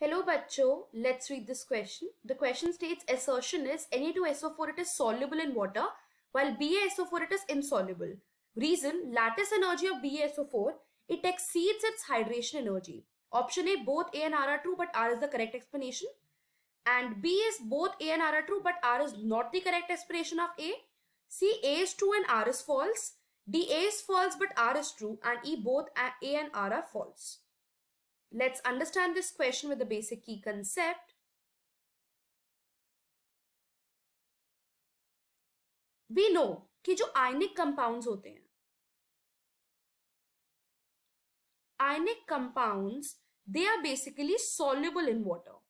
Hello bachcho, let's read this question. The question states assertion is Na2SO4 it is soluble in water while BaSO4 it is insoluble. Reason lattice energy of BaSO4 it exceeds its hydration energy. Option A both A and R are true but R is the correct explanation. And B is both A and R are true but R is not the correct explanation of A. C A is true and R is false. D A is false but R is true and E both A and R are false. Let's understand this question with the basic key concept. We know कि जो ionic compounds होते हैं, ionic compounds, they are basically soluble in water.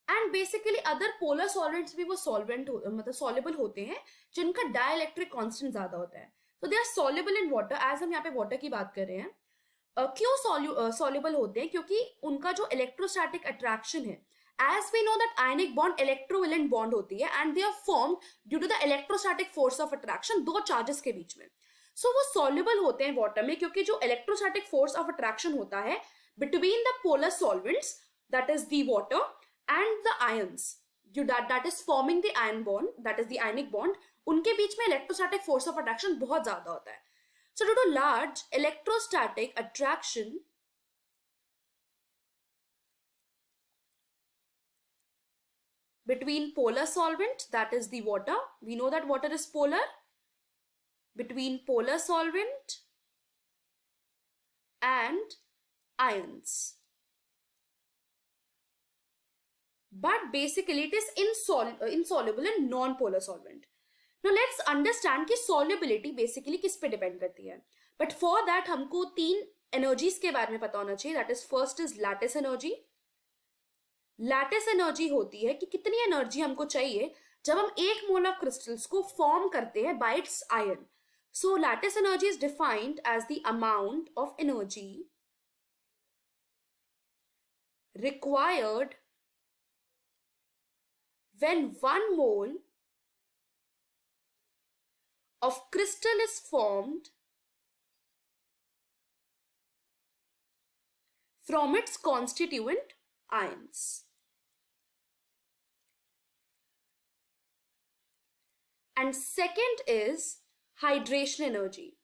And basically other polar solvents भी वो solvent मतलब soluble होते हैं जिनका dielectric constant ज़्यादा होता है. So they are soluble in water. As हम यहाँ पे water की बात कर रहे हैं, क्यों soluble होते हैं? क्योंकि उनका जो electrostatic attraction है, as we know that ionic bond electrovalent bond होती है and they are formed due to the electrostatic force of attraction दो charges के बीच में. So वो soluble होते हैं water में क्योंकि जो electrostatic force of attraction होता है between the polar solvents, that is the water, and the ions, that is forming the ion bond, that is the ionic bond, उनके बीच में electrostatic force of attraction बहुत ज़्यादा होता है. So due to large electrostatic attraction, between polar solvent, that is the water, we know that water is polar, between polar solvent and ions. But basically it is insoluble in non-polar solvent. Now let's understand कि solubility basically किस पे depend करती है. But for that हमको तीन energies के बारे में पता होना चाहिए. That is first is lattice energy. Lattice energy होती है कि कितनी energy हमको चाहिए जब हम एक mole of crystals को form करते हैं by its ion. So lattice energy is defined as the amount of energy required when 1 mole of crystal is formed from its constituent ions. And second is hydration energy.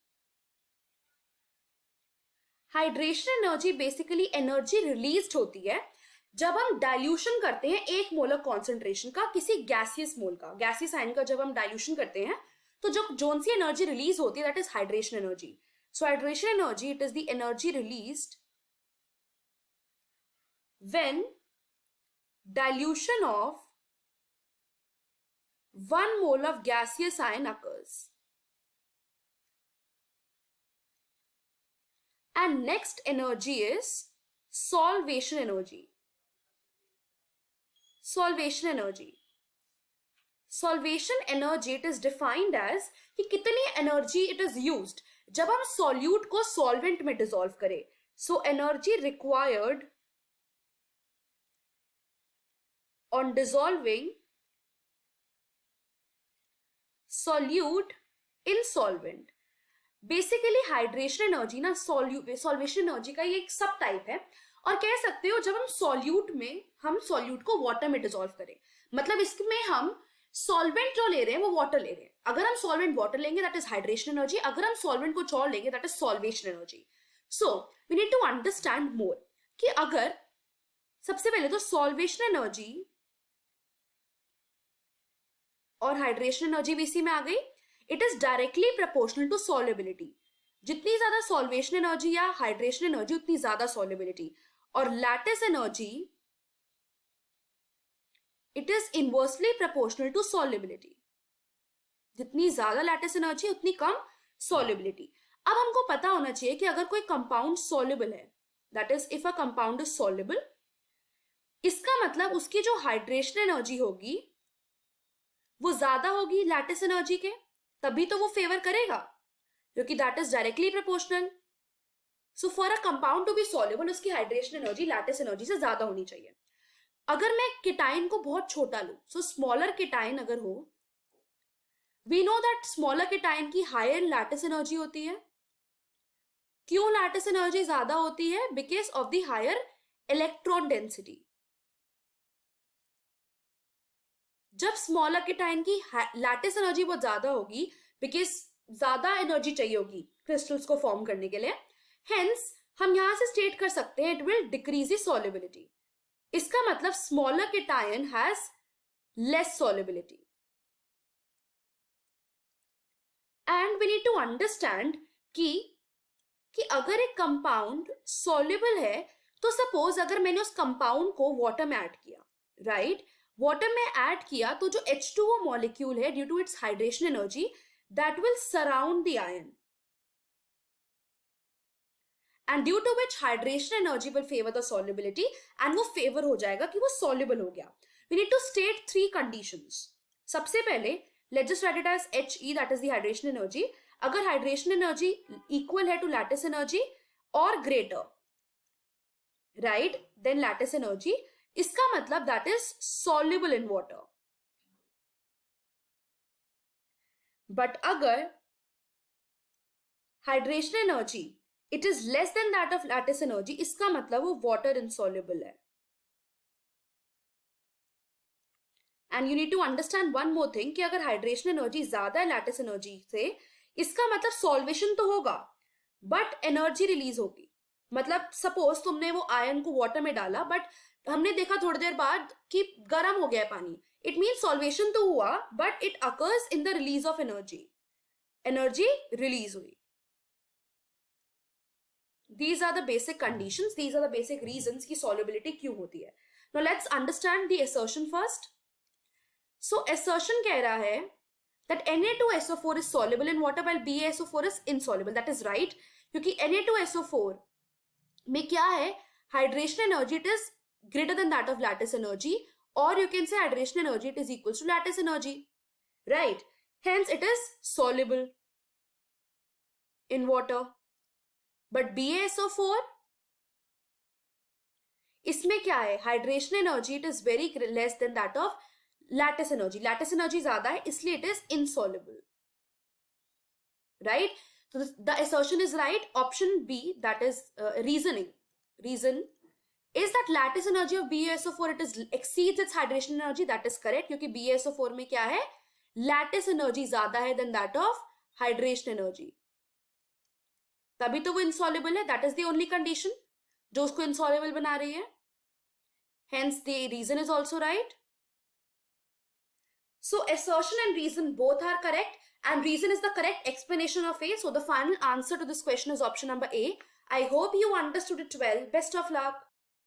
Hydration energy basically energy released होती है जब हम dilution करते हैं एक molar concentration का किसी gaseous मोल का, गैसियस आयन का जब हम डाइल्यूशन करते हैं तो जो जोन सी एनर्जी रिलीज होती है that is hydration energy. So hydration energy it is the energy released when dilution of 1 mole of gaseous ion occurs. And next energy is solvation energy. Solvation energy. Solvation energy it is defined as कि कितनी energy it is used जब हम solute को solvent में dissolve करें. So energy required on dissolving solute in solvent. Basically hydration energy ना solvation energy का ये एक सब टाइप है और कह सकते हो जब हम सॉल्यूट को वाटर में डिसॉल्व करें, मतलब इसमें हम सॉल्वेंट जो ले रहे हैं वो वाटर ले रहे हैं. अगर हम सॉल्वेंट वाटर लेंगे दैट इज हाइड्रेशन एनर्जी, अगर हम सॉल्वेंट कुछ और लेंगे that is solvation energy. So we need to understand more कि अगर सबसे पहले तो सॉल्वेशन एनर्जी और हाइड्रेशन एनर्जी भी इसी में आ गई. It is directly proportional to solubility. जितनी ज्यादा सॉल्वेशन एनर्जी या हाइड्रेशन एनर्जी उतनी ज्यादा सॉल्युबिलिटी. और lattice energy it is inversely proportional to solubility. जितनी ज्यादा लैटिस एनर्जी उतनी कम सॉल्युबिलिटी. अब हमको पता होना चाहिए कि अगर कोई कंपाउंड सॉल्युबल है, that is if a compound is soluble, इसका मतलब उसकी जो हाइड्रेशन एनर्जी होगी वो ज्यादा होगी लैटिस एनर्जी के, तभी तो वो फेवर करेगा क्योंकि that is directly proportional. So for a compound to be soluble उसकी हाइड्रेशन एनर्जी लैटिस एनर्जी से ज्यादा होनी चाहिए. अगर मैं केटाइन को बहुत छोटा लूं, सो स्मॉलर केटाइन अगर हो, we know that smaller cation की हायर लैटिस एनर्जी होती है क्यों लैटिस एनर्जी ज्यादा होती है? Because of the higher electron density. जब स्मॉलर केटायन की लैटिस एनर्जी बहुत ज्यादा होगी, बिकॉज ज्यादा एनर्जी चाहिए होगी क्रिस्टल्स को फॉर्म करने के लिए, हेंस हम यहां से स्टेट कर सकते हैं it will decrease the solubility. इसका मतलब smaller cation has less solubility. And we need to understand कि अगर एक कंपाउंड सॉल्युबल है, तो सपोज अगर मैंने उस कंपाउंड को वाटर में ऐड किया, राइट, वाटर में ऐड किया, तो जो H2O मॉलिक्यूल है, due to its hydration energy, that will surround the ion, and due to which hydration energy will favour the solubility, and वो फेवर हो जाएगा कि वो सॉल्युबल हो गया। We need to state 3 conditions. सबसे पहले let's just write it as He, that is the hydration energy. अगर हाइड्रेशन एनर्जी इक्वल है टू लैटिस एनर्जी और greater, right, then lattice energy, इसका मतलब that is soluble in water. But अगर hydration energy it is less than that of lattice energy, इसका मतलब वो water insoluble है। And you need to understand one more thing कि अगर hydration energy ज्यादा है लैटिस एनर्जी से, इसका मतलब सॉल्वेशन तो होगा बट एनर्जी रिलीज होगी। मतलब सपोज तुमने वो आयन को वाटर में डाला, बट हमने देखा थोड़ी देर बाद कि गर्म हो गया है पानी, इट मीन सॉल्वेशन तो हुआ but it occurs in the release of energy, energy release हुई। These are the basic conditions, these are the basic reasons कि solubility क्यों होती है। Now let's understand the assertion first. So assertion कह रहा है that Na2SO4 is soluble in water while BaSO4 is insoluble. That is right, क्योंकि Na2SO4 में क्या है, hydration energy it is greater than that of lattice energy, or you can say hydration energy it is equals to lattice energy, right? Hence it is soluble in water. But BaSO4 इसमें क्या है, hydration energy it is very less than that of lattice energy. Lattice energy ज्यादा है इसलिए it is insoluble, right? So the assertion is right. Option B, that is reason is that lattice energy of BaSO4 it is exceeds its hydration energy. That is correct, क्योंकि BaSO4 में क्या है, lattice energy ज्यादा है than that of hydration energy, तभी तो वो insoluble है। That is the only condition जो उसको इनसॉल्युबल बना रही है। Hence the reason is also right. So assertion and reason both are correct, and reason is the correct explanation of A. So the final answer to this question is option number A. I hope you understood it well. Best of luck.